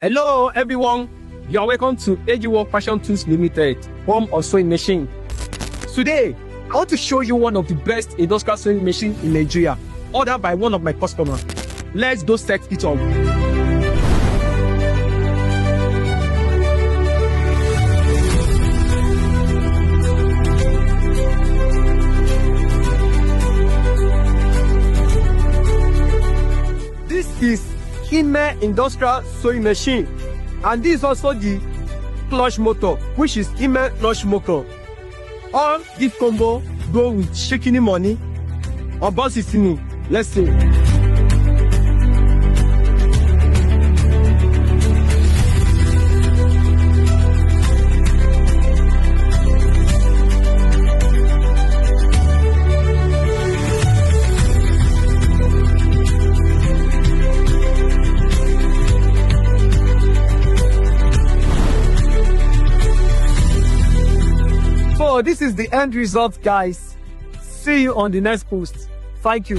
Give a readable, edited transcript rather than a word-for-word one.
Hello everyone, you are welcome to AGWORLDS Fashion Tools Limited, home of sewing machine. Today, I want to show you one of the best industrial sewing machine in Nigeria, ordered by one of my customers. Let's go set it up. This is Akure industrial sewing machine, and this is also the clutch motor, which is Akure clutch motor. All this combo go with shaking money or boss is in. Let's see. So this is the end result, guys. See you on the next post. Thank you.